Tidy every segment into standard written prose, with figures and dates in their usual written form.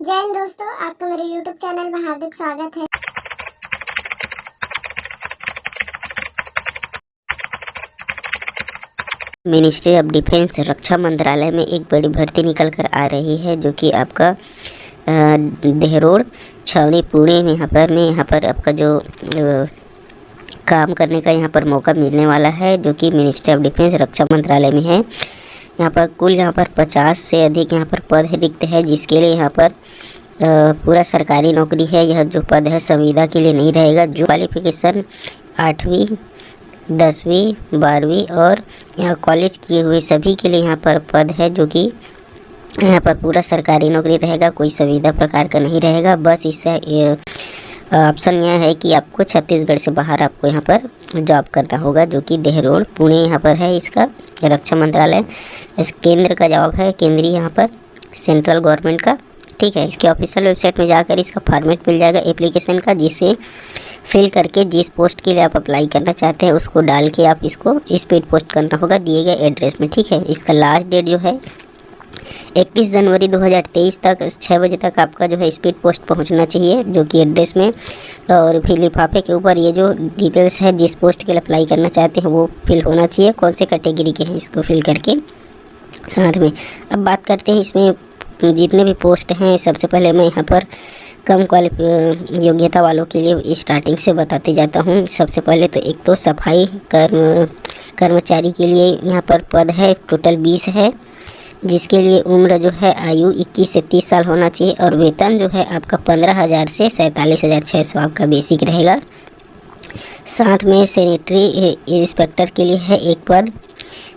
जय हिंद दोस्तों, आपका मेरे YouTube चैनल में हार्दिक स्वागत है। मिनिस्ट्री ऑफ डिफेंस रक्षा मंत्रालय में एक बड़ी भर्ती निकल कर आ रही है, जो कि आपका देहरोड़ छावनी पुणे में यहाँ पर आपका जो काम करने का यहाँ पर मौका मिलने वाला है, जो कि मिनिस्ट्री ऑफ डिफेंस रक्षा मंत्रालय में है। यहाँ पर कुल 50 से अधिक यहाँ पर पद रिक्त है, जिसके लिए यहाँ पर पूरा सरकारी नौकरी है। यह जो पद है संविदा के लिए नहीं रहेगा। जो क्वालिफिकेशन 8वीं 10वीं 12वीं और यहाँ कॉलेज किए हुए सभी के लिए यहाँ पर पद है, जो कि यहाँ पर पूरा सरकारी नौकरी रहेगा, कोई संविदा प्रकार का नहीं रहेगा। बस इससे ऑप्शन यह है कि आपको छत्तीसगढ़ से बाहर आपको यहाँ पर जॉब करना होगा, जो कि देहरोड़ पुणे यहाँ पर है इसका रक्षा मंत्रालय। इस केंद्र का जॉब है, केंद्रीय यहाँ पर सेंट्रल गवर्नमेंट का। ठीक है, इसके ऑफिशियल वेबसाइट में जाकर इसका फॉर्मेट मिल जाएगा एप्लीकेशन का, जिसे फिल करके जिस पोस्ट के लिए आप अप्लाई करना चाहते हैं उसको डाल के आप इसको स्पीड पोस्ट करना होगा दिए गए एड्रेस में। ठीक है, इसका लास्ट डेट जो है 21 जनवरी 2023 तक 6 बजे तक आपका जो है स्पीड पोस्ट पहुंचना चाहिए, जो कि एड्रेस में। और फिर लिफाफे के ऊपर ये जो डिटेल्स है जिस पोस्ट के लिए अप्लाई करना चाहते हैं वो फिल होना चाहिए, कौन से कैटेगरी के हैं इसको फिल करके साथ में। अब बात करते हैं इसमें जितने भी पोस्ट हैं। सबसे पहले मैं यहाँ पर कम योग्यता वालों के लिए स्टार्टिंग से बताते जाता हूँ। सबसे पहले तो एक तो सफाई कर्मचारी के लिए यहाँ पर पद है, टोटल 20 है, जिसके लिए उम्र जो है आयु 21 से 30 साल होना चाहिए। और वेतन जो है आपका 15,000 से 47,600 आपका बेसिक रहेगा। साथ में सैनिटरी इंस्पेक्टर के लिए है एक पद,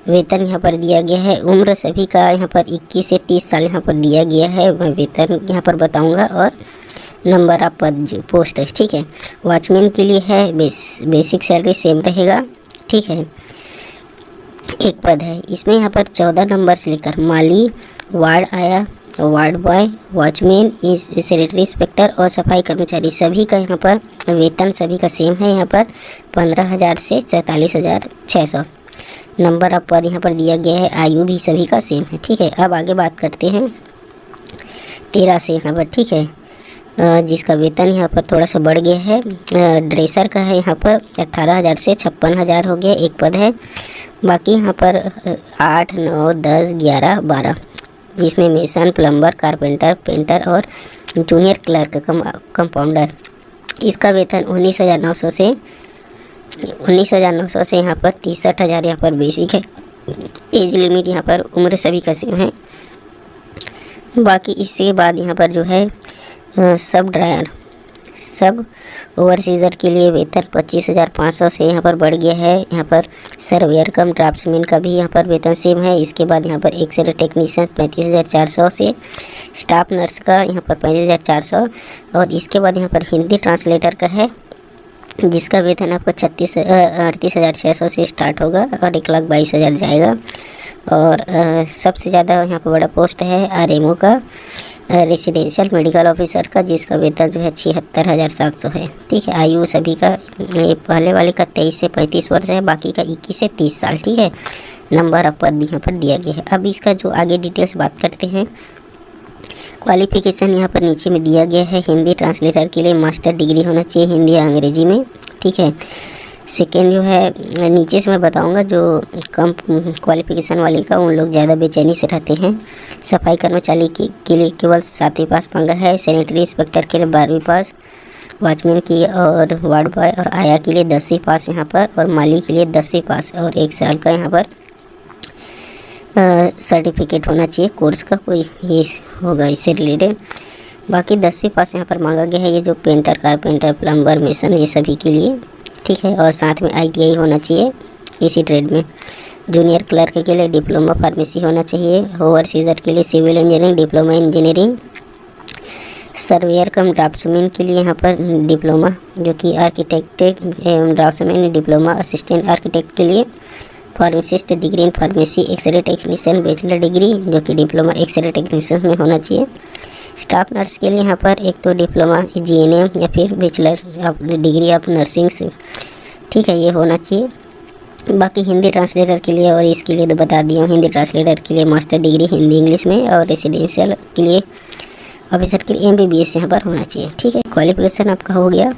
वेतन यहाँ पर दिया गया है। उम्र सभी का यहाँ पर 21 से 30 साल यहाँ पर दिया गया है। मैं वेतन यहाँ पर बताऊँगा और नंबर ऑफ पद जो पोस्ट है। ठीक है, वॉचमैन के लिए है बेसिक सैलरी सेम रहेगा। ठीक है, एक पद है इसमें यहाँ पर 14 नंबर से लेकर माली, वार्ड आया, ward boy, watchman, sanitary inspector और सफाई कर्मचारी सभी का यहाँ पर वेतन सभी का सेम है। यहाँ पर 15,000 से 47,600 नंबर ऑफ पद यहाँ पर दिया गया है। आयु भी सभी का सेम है। ठीक है, अब आगे बात करते हैं 13 से यहाँ पर। ठीक है, जिसका वेतन यहाँ पर थोड़ा सा बढ़ गया है। ड्रेसर का है यहाँ पर 18,000 से 56,000 हो गया, एक पद है। बाकी यहाँ पर 8, 9, 10, 11, 12 जिसमें मेसन, प्लम्बर, कारपेंटर, पेंटर और जूनियर क्लर्क कंपाउंडर, इसका वेतन 19,900 से यहाँ पर 63,000 यहाँ पर बेसिक है। एज लिमिट यहाँ पर उम्र सभी का सेम है। बाकी इसके बाद यहाँ पर जो है सब ड्रायर सब ओवरसीजर के लिए वेतन 25,500 से यहाँ पर बढ़ गया है। यहाँ पर सर्वेयर कम ड्राफ्ट्समैन का भी यहाँ पर वेतन सेम है। इसके बाद यहाँ पर एक्सरे टेक्नीशियन 35,400 से, स्टाफ नर्स का यहाँ पर 35,400 और इसके बाद यहाँ पर हिंदी ट्रांसलेटर का है, जिसका वेतन आपको 38,600 से स्टार्ट होगा और 1,22,000 जाएगा। और सबसे ज़्यादा यहाँ पर बड़ा पोस्ट है RMO का, रेसिडेंशियल मेडिकल ऑफिसर का, जिसका वेतन जो है 76,700 है। ठीक है, आयु सभी का ये पहले वाले का 23 से 35 वर्ष है, बाकी का 21 से 30 साल। ठीक है, नंबर ऑफ पद भी यहाँ पर दिया गया है। अब इसका जो आगे डिटेल्स बात करते हैं। क्वालिफिकेशन यहाँ पर नीचे में दिया गया है। हिंदी ट्रांसलेटर के लिए मास्टर डिग्री होना चाहिए हिंदी या अंग्रेजी में। ठीक है, सेकेंड जो है नीचे से मैं बताऊंगा, जो कम क्वालिफिकेशन वाले का उन लोग ज़्यादा बेचैनी से रहते हैं। सफाई कर्मचारी के लिए केवल 7वीं पास मांगा है। सैनिटरी इंस्पेक्टर के लिए 12वीं पास, वॉचमैन की और वार्ड बॉय और आया के लिए 10वीं पास यहाँ पर, और माली के लिए 10वीं पास और 1 साल का यहाँ पर सर्टिफिकेट होना चाहिए कोर्स का, कोई ये होगा इससे रिलेटेड। बाकी 10वीं पास यहाँ पर मांगा गया है। ये जो पेंटर, कारपेंटर, प्लम्बर, मेसन, ये सभी के लिए। ठीक है, और साथ में ITI होना चाहिए इसी ट्रेड में। जूनियर क्लर्क के लिए डिप्लोमा फार्मेसी होना चाहिए। ओवरसीजर के लिए civil engineering, diploma engineering. Surveyor cum draftsman के लिए यहाँ पर डिप्लोमा, जो कि आर्किटेक्ट एवं ड्राफ्ट्समैन, डिप्लोमा असिस्टेंट आर्किटेक्ट के लिए। Pharmacist degree in pharmacy, X-ray technician bachelor degree, जो कि डिप्लोमा एक्सरे टेक्नीशियन में होना चाहिए। स्टाफ नर्स के लिए यहाँ पर एक तो डिप्लोमा GNM या फिर बैचलर डिग्री ऑफ नर्सिंग से। ठीक है, ये होना चाहिए। बाकी हिंदी ट्रांसलेटर के लिए, और इसके लिए तो बता दिया हूँ, हिंदी ट्रांसलेटर के लिए मास्टर डिग्री हिंदी इंग्लिश में, और रेसिडेंशियल के लिए ऑफिसर के लिए MBBS यहाँ पर होना चाहिए। ठीक है, क्वालिफिकेशन आपका हो गया।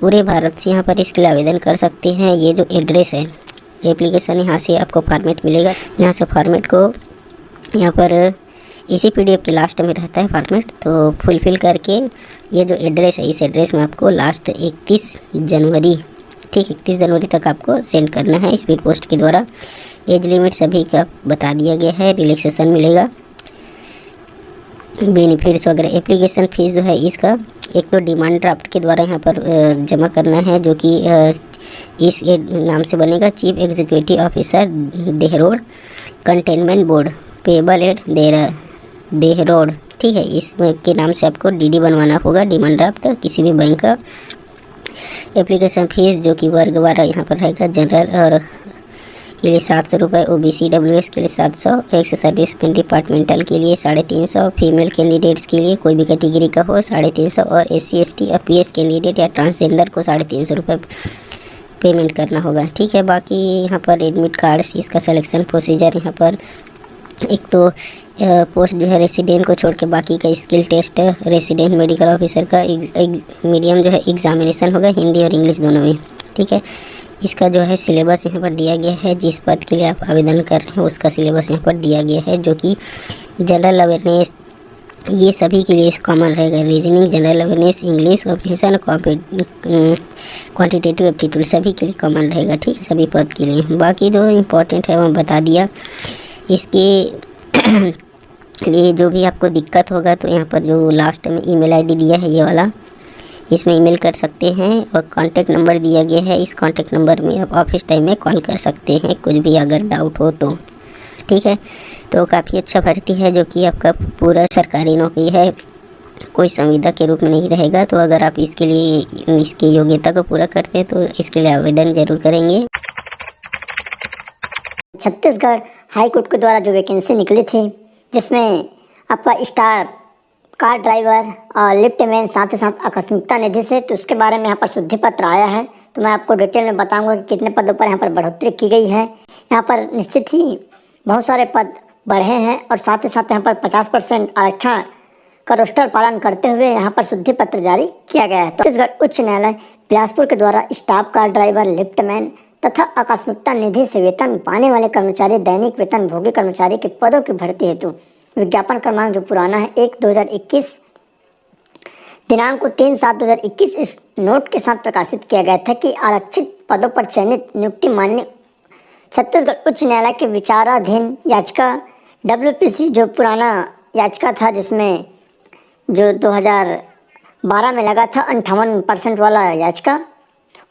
पूरे भारत से यहाँ पर इसके लिए आवेदन कर सकते हैं। ये जो एड्रेस है एप्लीकेशन, यहाँ से आपको फॉर्मेट मिलेगा। यहाँ से फॉर्मेट को यहाँ पर इसी PDF के लास्ट में रहता है फॉर्मेट, तो फुलफिल करके ये जो एड्रेस है इस एड्रेस में आपको लास्ट 31 जनवरी, ठीक 31 जनवरी तक आपको सेंड करना है स्पीड पोस्ट के द्वारा। एज लिमिट सभी का बता दिया गया है। रिलैक्सेशन मिलेगा, बेनिफिट्स वगैरह। एप्लीकेशन फ़ीस जो है इसका एक तो डिमांड ड्राफ्ट के द्वारा यहाँ पर जमा करना है, जो कि इस नाम से बनेगा, chief executive officer Dehu Road cantonment board, payable at Dehu Road. ठीक है, इसमें के नाम से आपको DD बनवाना होगा, डिमांड ड्राफ्ट किसी भी बैंक का। एप्लीकेशन फ़ीस जो कि वर्गवार यहाँ पर रहेगा, जनरल और के लिए 700 रुपये, OBC WS के लिए 700, एक्स सर्विसमैन डिपार्टमेंटल के लिए 350, फीमेल कैंडिडेट्स के लिए कोई भी कैटेगरी का हो 350, और SC ST और PS कैंडिडेट या ट्रांसजेंडर को 350 रुपये पेमेंट करना होगा। ठीक है, बाकी यहाँ पर एडमिट कार्ड्स, इसका सिलेक्शन प्रोसीजर यहाँ पर एक तो पोस्ट जो है रेसिडेंट को छोड़ के बाकी का skill test, resident medical officer का मीडियम जो है एग्जामिनेशन होगा, हिंदी और इंग्लिश दोनों में। ठीक है, इसका जो है सिलेबस यहाँ पर दिया गया है। जिस पद के लिए आप आवेदन कर रहे हैं उसका सिलेबस यहाँ पर दिया गया है, जो कि जनरल अवेयरनेस ये सभी के लिए कॉमन रहेगा। Reasoning, general awareness, English comprehension, quantitative aptitude सभी के लिए कॉमन रहेगा। ठीक है, सभी पद के लिए। बाकी जो इम्पोर्टेंट है वो बता दिया। इसके लिए जो भी आपको दिक्कत होगा तो यहाँ पर जो लास्ट में email ID दिया है ये वाला, इसमें ईमेल कर सकते हैं, और कॉन्टैक्ट नंबर दिया गया है। इस कॉन्टैक्ट नंबर में आप ऑफिस टाइम में कॉल कर सकते हैं कुछ भी अगर डाउट हो तो। ठीक है, तो काफ़ी अच्छा भर्ती है, जो कि आपका पूरा सरकारी नौकरी है, कोई संविदा के रूप में नहीं रहेगा। तो अगर आप इसके लिए इसकी योग्यता को पूरा करते हैं तो इसके लिए आवेदन जरूर करेंगे। छत्तीसगढ़ हाई कोर्ट के द्वारा जो वैकेंसी निकली थी, जिसमें आपका स्टार कार ड्राइवर और लिफ्ट मैन, साथ ही साथ आकस्मिकता निधि से, तो उसके बारे में यहाँ पर शुद्धि पत्र आया है। तो मैं आपको डिटेल में बताऊंगा कि कितने पदों पर यहाँ पर बढ़ोतरी की गई है। यहाँ पर निश्चित ही बहुत सारे पद बढ़े हैं, और साथ ही साथ यहाँ पर 50% आरक्षण का रोस्टर पालन करते हुए यहाँ पर शुद्धि पत्र जारी किया गया है। तो छत्तीसगढ़ उच्च न्यायालय बिलासपुर के द्वारा staff car driver, lift man तथा आकस्मिकता निधि से वेतन पाने वाले कर्मचारी, दैनिक वेतन भोगी कर्मचारी के पदों की भर्ती हेतु विज्ञापन क्रमांक जो पुराना है 1/2021 दिनांक को 3/7/2021 इस नोट के साथ प्रकाशित किया गया था कि आरक्षित पदों पर चयनित नियुक्ति मान्य छत्तीसगढ़ उच्च न्यायालय के विचाराधीन याचिका WPC जो पुराना याचिका था, जिसमें जो 2012 में लगा था 58% वाला याचिका,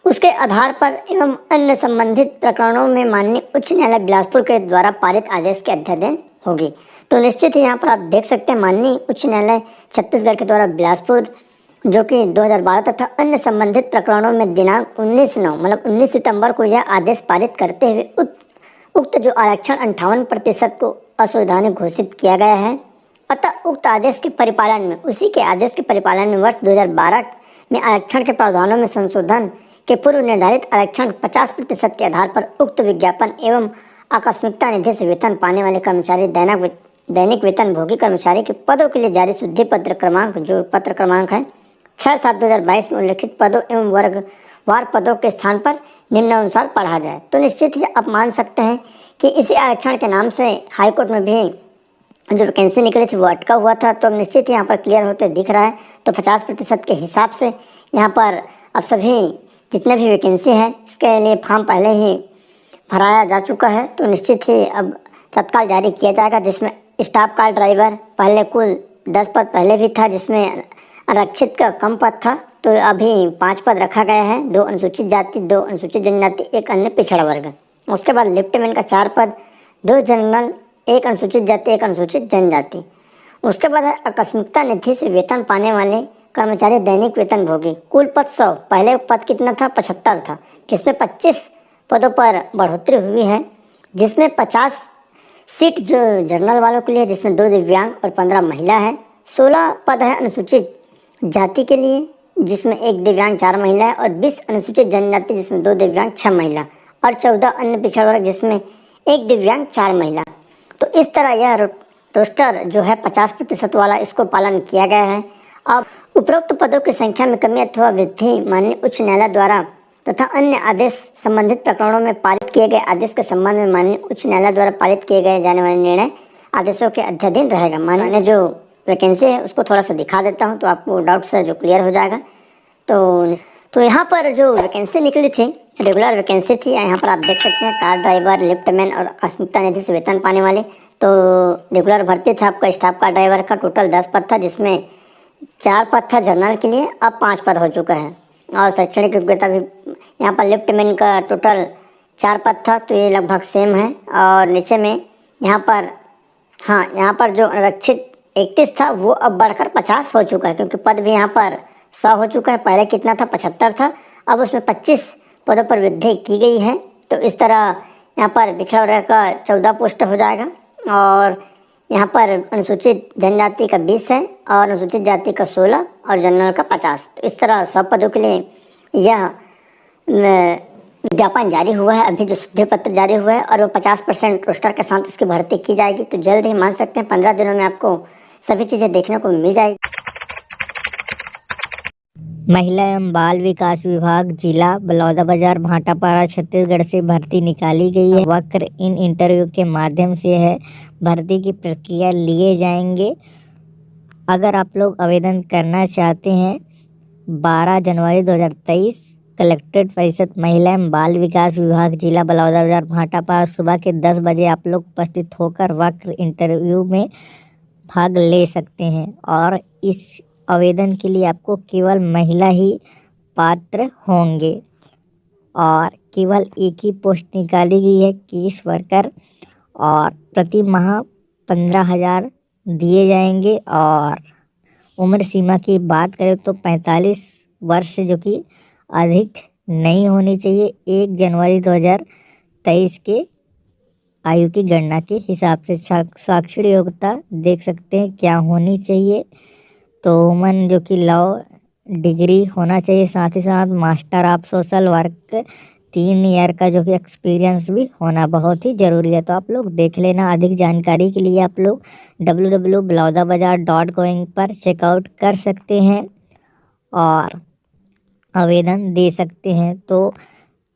उसके आधार पर एवं अन्य संबंधित प्रकरणों में माननीय उच्च न्यायालय बिलासपुर के द्वारा पारित आदेश के अध्ययन होगी। तो निश्चित ही यहाँ पर आप देख सकते हैं माननीय उच्च न्यायालय छत्तीसगढ़ के द्वारा बिलासपुर जो कि 2012 तथा अन्य संबंधित प्रकरणों में दिनांक 19/9 मतलब 19 सितंबर को यह आदेश पारित करते हुए उक्त जो आरक्षण 58% को असंवैधानिक घोषित किया गया है। अतः उक्त आदेश के परिपालन में उसी के आदेश के परिपालन में वर्ष 2012 में आरक्षण के प्रावधानों में संशोधन के पूर्व निर्धारित आरक्षण 50% के आधार पर उक्त विज्ञापन एवं आकस्मिकता निधि से वेतन पाने वाले कर्मचारी, दैनिक वेतन भोगी कर्मचारी के पदों के लिए जारी शुद्धि पत्र क्रमांक जो पत्र क्रमांक है 6/7/2022 में उल्लेखित पदों एवं वर्गवार पदों के स्थान पर निम्नानुसार पढ़ा जाए। तो निश्चित ही आप मान सकते हैं कि इसी आरक्षण के नाम से हाईकोर्ट में भी जो वैकेंसी निकली थी वो अटका हुआ था। तो अब निश्चित ही यहाँ पर क्लियर होते दिख रहा है। तो 50% के हिसाब से यहाँ पर अब सभी जितने भी वैकेंसी है इसके लिए फॉर्म पहले ही भराया जा चुका है। तो निश्चित ही अब तत्काल जारी किया जाएगा, जिसमें स्टाफ कार ड्राइवर पहले कुल 10 पद पहले भी था, जिसमें आरक्षित का कम पद था, तो अभी 5 पद रखा गया है, 2 अनुसूचित जाति, 2 अनुसूचित जनजाति, 1 अन्य पिछड़ा वर्ग। उसके बाद लिफ्टमैन का 4 पद, 2 जनरल, 1 अनुसूचित जाति, 1 अनुसूचित जनजाति। उसके बाद आकस्मिकता निधि से वेतन पाने वाले कर्मचारी, दैनिक वेतन भोगी, कुल पद 100, पहले पद कितना था 75 था, जिसमें 25 पदों पर बढ़ोतरी हुई है, जिसमें 50 सीट जो जनरल वालों के लिए, जिसमें 2 दिव्यांग और 15 महिला है। 16 पद है अनुसूचित जाति के लिए, जिसमें 1 दिव्यांग 4 महिला है, और 20 अनुसूचित जनजाति जिसमें 2 दिव्यांग 6 महिला, और 14 अन्य पिछड़ा वर्ग जिसमें 1 दिव्यांग 4 महिला। तो इस तरह यह रोस्टर जो है 50% वाला, इसको पालन किया गया है। अब उपरोक्त पदों की संख्या में कमी अथवा वृद्धि माननीय उच्च न्यायालय द्वारा तथा अन्य आदेश संबंधित प्रकरणों में पारित किए गए आदेश के संबंध में माननीय उच्च न्यायालय द्वारा पारित किए गए जाने वाले निर्णय आदेशों के अध्याधीन रहेगा। माननीय जो वैकेंसी है उसको थोड़ा सा दिखा देता हूँ तो आपको डाउट से जो क्लियर हो जाएगा। तो यहाँ पर जो वैकेंसी निकली थी रेगुलर वैकेंसी थी, यहाँ पर आप देख सकते हैं कार ड्राइवर, लिफ्टमैन और आकस्मिकता निधि से वेतन पाने वाले। तो रेगुलर भर्ती था आपका स्टाफ कार ड्राइवर का, टोटल 10 पद था, जिसमें 4 पद था जनरल के लिए, अब 5 पद हो चुका है। और शैक्षणिक योग्यता भी यहाँ पर लिफ्टमैन का टोटल 4 पद था, तो ये लगभग सेम है। और नीचे में यहाँ पर जो आरक्षित 31 था वो अब बढ़कर 50 हो चुका है, क्योंकि पद भी यहाँ पर 100 हो चुका है। पहले कितना था, 75 था, अब उसमें 25 पदों पर वृद्धि की गई है। तो इस तरह यहाँ पर पिछड़ा वर्ग का 14 पोस्ट हो जाएगा और यहाँ पर अनुसूचित जनजाति का 20 है और अनुसूचित जाति का 16 और जनरल का 50। तो इस तरह 100 पदों के लिए यह विज्ञापन जारी हुआ है, अभी जो शुद्धि पत्र जारी हुआ है, और वो 50% रोस्टर के साथ इसकी भर्ती की जाएगी। तो जल्द ही मान सकते हैं 15 दिनों में आपको सभी चीज़ें देखने को मिल जाएगी। महिला एवं बाल विकास विभाग जिला बलौदाबाजार भाटापारा छत्तीसगढ़ से भर्ती निकाली गई है। वक्र इन इंटरव्यू के माध्यम से है भर्ती की प्रक्रिया लिए जाएंगे। अगर आप लोग आवेदन करना चाहते हैं 12 जनवरी 2023 कलेक्ट्रेट परिषद महिला एवं बाल विकास विभाग जिला बलौदाबाजार भाटापारा सुबह के 10 बजे आप लोग उपस्थित होकर वक्र इंटरव्यू में भाग ले सकते हैं। और इस आवेदन के लिए आपको केवल महिला ही पात्र होंगे और केवल एक ही पोस्ट निकाली गई है, केस वर्कर, और प्रति माह 15,000 दिए जाएंगे। और उम्र सीमा की बात करें तो 45 वर्ष जो कि अधिक नहीं होनी चाहिए। 1 जनवरी 2023 के आयु की गणना के हिसाब से शैक्षणिक योग्यता देख सकते हैं क्या होनी चाहिए। तो वुमन जो कि लॉ डिग्री होना चाहिए, साथ ही साथ master of social work 3 year का जो कि एक्सपीरियंस भी होना बहुत ही ज़रूरी है। तो आप लोग देख लेना। अधिक जानकारी के लिए आप लोग www.balaudabajar.coin पर चेकआउट कर सकते हैं और आवेदन दे सकते हैं। तो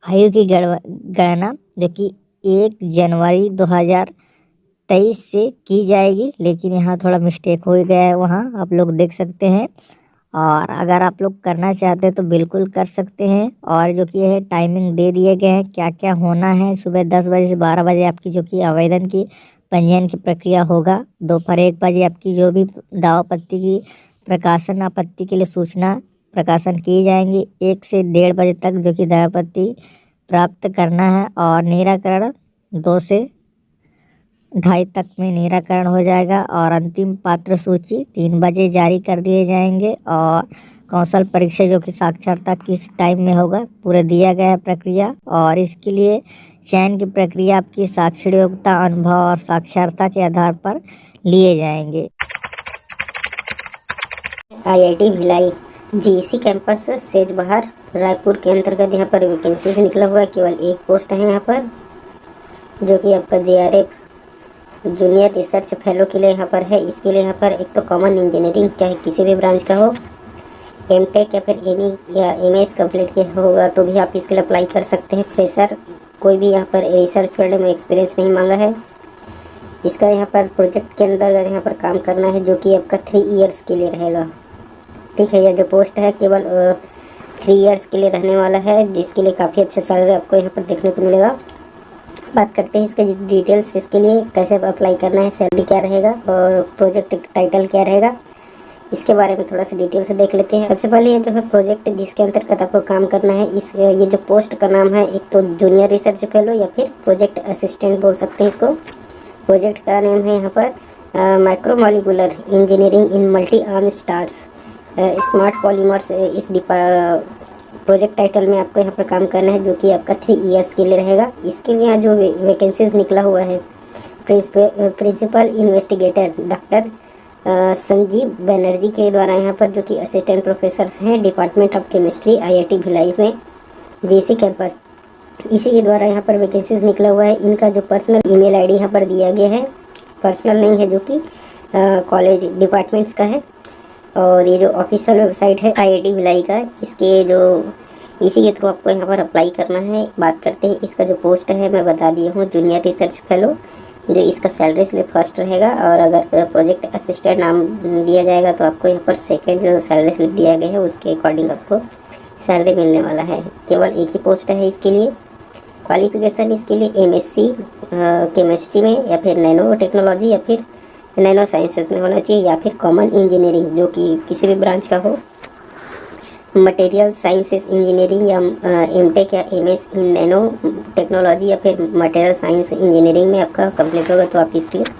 आयु की गणना जो कि 1 जनवरी 2023 से की जाएगी, लेकिन यहाँ थोड़ा मिस्टेक हो गया है, वहाँ आप लोग देख सकते हैं। और अगर आप लोग करना चाहते हैं तो बिल्कुल कर सकते हैं। और जो कि है टाइमिंग दे दिए गए हैं क्या क्या होना है। सुबह 10 बजे से 12 बजे आपकी जो कि आवेदन की पंजीयन की प्रक्रिया होगा। दोपहर 1 बजे आपकी जो भी दावापत्ति की प्रकाशन आपत्ति के लिए सूचना प्रकाशन की जाएंगी। 1 से 1:30 बजे तक जो कि दावापत्ति प्राप्त करना है और निराकरण 2 से 2:30 तक में निराकरण हो जाएगा। और अंतिम पात्र सूची 3 बजे जारी कर दिए जाएंगे। और कौशल परीक्षा जो कि साक्षरता किस टाइम में होगा पूरा दिया गया है प्रक्रिया। और इसके लिए चयन की प्रक्रिया आपकी शैक्षणिक योग्यता, अनुभव और साक्षरता के आधार पर लिए जाएंगे। IIT Bhilai GEC campus Sejbahar Raipur के अंतर्गत यहाँ पर वैकेंसी से निकला हुआ है। केवल एक पोस्ट है यहाँ पर जो कि आपका JRF जूनियर रिसर्च फेलो के लिए यहाँ पर है। इसके लिए यहाँ पर एक तो कॉमन इंजीनियरिंग चाहे किसी भी ब्रांच का हो, MTech या फिर ME या MS कंप्लीट किया होगा तो भी आप इसके लिए अप्लाई कर सकते हैं। फ्रेशर कोई भी यहाँ पर रिसर्च फील्ड में एक्सपीरियंस नहीं मांगा है। इसका यहाँ पर प्रोजेक्ट के अंतर्गत यहाँ पर काम करना है जो कि आपका 3 ईयर्स के लिए रहेगा। ठीक है, यह जो पोस्ट है केवल 3 ईयर्स के लिए रहने वाला है, जिसके लिए काफ़ी अच्छा सैलरी आपको यहाँ पर देखने को मिलेगा। बात करते हैं इसके डिटेल्स, इसके लिए कैसे अप्लाई करना है, सैलरी क्या रहेगा और प्रोजेक्ट टाइटल क्या रहेगा, इसके बारे में थोड़ा सा डिटेल से देख लेते हैं। सबसे पहले ये जो है प्रोजेक्ट जिसके अंतर्गत आपको काम करना है, ये जो पोस्ट का नाम है एक तो जूनियर रिसर्च फेलो या फिर प्रोजेक्ट असिस्टेंट बोल सकते हैं इसको। प्रोजेक्ट का नेम है यहाँ पर micromolecular engineering in multi arm stars smart polymers. इस प्रोजेक्ट टाइटल में आपको यहाँ पर काम करना है जो कि आपका 3 ईयर्स के लिए रहेगा। इसके लिए यहाँ जो वैकेंसीज निकला हुआ है, principal investigator doctor Sanjeev Banerjee के द्वारा यहाँ पर जो कि असिस्टेंट प्रोफेसर हैं department of chemistry IIT Bhilai में GEC कैंपस, इसी के द्वारा यहाँ पर वैकेंसीज निकला हुआ है। इनका जो पर्सनल email ID यहाँ पर दिया गया है पर्सनल नहीं है, जो कि कॉलेज डिपार्टमेंट्स का है। और ये जो ऑफिशियल वेबसाइट है IIT भिलाई का, इसके जो इसी के थ्रू आपको यहाँ पर अप्लाई करना है। बात करते हैं इसका जो पोस्ट है, मैं बता दिया हूँ, जूनियर रिसर्च फेलो, जो इसका सैलरी स्लिप फर्स्ट रहेगा। और अगर प्रोजेक्ट असिस्टेंट नाम दिया जाएगा तो आपको यहाँ पर सेकेंड जो सैलरी स्लिप दिया गया है उसके अकॉर्डिंग आपको सैलरी मिलने वाला है। केवल एक ही पोस्ट है इसके लिए। क्वालिफिकेशन इसके लिए MSc केमिस्ट्री में, या फिर नैनो टेक्नोलॉजी, या फिर नैनो साइंसेस में होना चाहिए, या फिर कॉमन इंजीनियरिंग जो कि किसी भी ब्रांच का हो, मटेरियल साइंसेस इंजीनियरिंग, या MTech या MS इन नैनो टेक्नोलॉजी, या फिर मटेरियल साइंस इंजीनियरिंग में आपका कंप्लीट होगा तो आप इसके लिए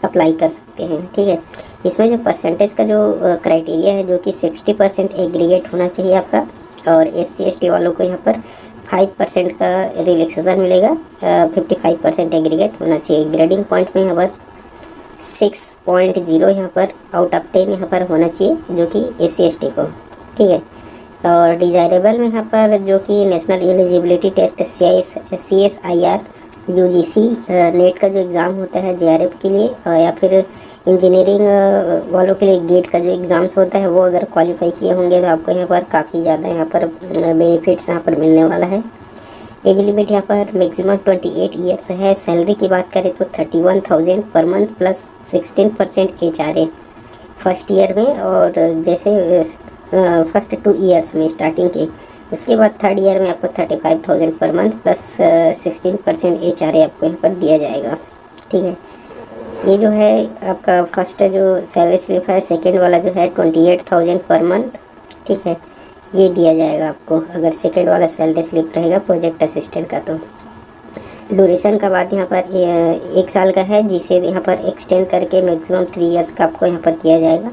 अप्लाई कर सकते हैं। ठीक है, इसमें जो परसेंटेज का जो क्राइटेरिया है, जो कि 60% एग्रीगेट होना चाहिए आपका। और SC ST वालों को यहाँ पर 5% का रिलैक्सेशन मिलेगा, 55% एग्रीगेट होना चाहिए। ग्रेडिंग पॉइंट में यहाँ पर 6.0 यहाँ पर आउट ऑफ 10 यहाँ पर होना चाहिए, जो कि SC ST को। ठीक है, और डिज़ायरेबल में यहाँ पर जो कि national eligibility test CSIR UGC NET का जो एग्ज़ाम होता है JRF के लिए, या फिर इंजीनियरिंग वालों के लिए गेट का जो एग्ज़ाम्स होता है, वो अगर क्वालिफाई किए होंगे तो आपको यहाँ पर काफ़ी ज़्यादा यहाँ पर बेनिफिट्स यहाँ पर मिलने वाला है। एज लिमिट यहाँ पर मैक्सिमम 28 ईयर्स है। सैलरी की बात करें तो 31,000 per month plus 16% HRA first year में, और जैसे फर्स्ट 2 ईयर्स में स्टार्टिंग के, उसके बाद थर्ड ईयर में आपको 35,000 पर मंथ प्लस 16% HRA आपको यहाँ पर दिया जाएगा। ठीक है, ये जो है आपका फर्स्ट जो सैलरी स्लिप है, सेकंड वाला जो है 28,000 पर मंथ। ठीक है, ये दिया जाएगा आपको अगर सेकंड वाला सैलरी स्लिप रहेगा प्रोजेक्ट असिस्टेंट का। तो ड्यूरेशन का बात यहाँ पर 1 साल का है, जिसे यहाँ पर एक्सटेंड करके मैक्सिमम 3 इयर्स का आपको यहाँ पर किया जाएगा।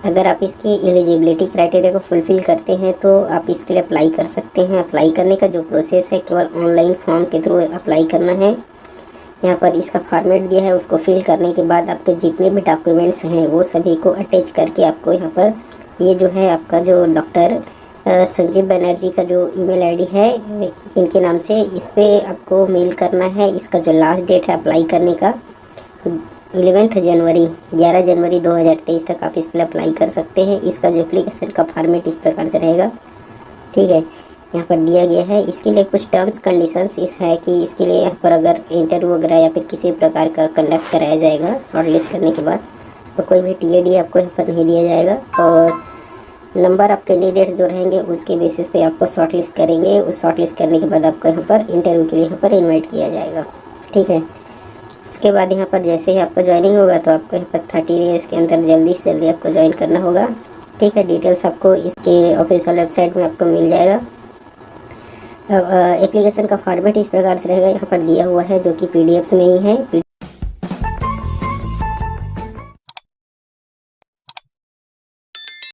अगर आप इसकी एलिजिबिलिटी क्राइटेरिया को फुलफ़िल करते हैं तो आप इसके लिए अप्लाई कर सकते हैं। अप्लाई करने का जो प्रोसेस है, केवल ऑनलाइन फॉर्म के थ्रू अप्लाई करना है। यहाँ पर इसका फॉर्मेट दिया है, उसको फिल करने के बाद आपके जितने भी डॉक्यूमेंट्स हैं वो सभी को अटैच करके आपको यहाँ पर ये जो है आपका जो डॉक्टर संजीव बनर्जी का जो ईमेल आईडी है इनके नाम से, इस पर आपको मेल करना है। इसका जो लास्ट डेट है अप्लाई करने का 11 जनवरी 2023 तक आप इसके लिए अप्लाई कर सकते हैं। इसका जो एप्लीकेशन का फॉर्मेट इस प्रकार से रहेगा। ठीक है, यहाँ पर दिया गया है। इसके लिए कुछ टर्म्स कंडीशंस इस है कि इसके लिए यहाँ पर अगर इंटरव्यू वगैरह या फिर किसी प्रकार का कंडक्ट कराया जाएगा शॉर्टलिस्ट करने के बाद, तो कोई भी TAD आपको यहाँ पर नहीं दिया जाएगा। और नंबर ऑफ कैंडिडेट्स जो रहेंगे उसके बेसिस पे आपको शॉर्टलिस्ट करेंगे। उस शॉर्टलिस्ट करने के बाद आपको यहाँ पर इंटरव्यू के लिए यहाँ पर इन्वाइट किया जाएगा। ठीक है, उसके बाद यहाँ पर जैसे ही आपका ज्वाइनिंग होगा तो आपको यहाँ पर 30 डेज़ के अंदर जल्दी से जल्दी आपको ज्वाइन करना होगा। ठीक है, डिटेल्स आपको इसके ऑफिशियल वेबसाइट में आपको मिल जाएगा। एप्लीकेशन का फॉर्मेट इस प्रकार से रहेगा, यहाँ पर दिया हुआ है, जो कि PDFs में ही है।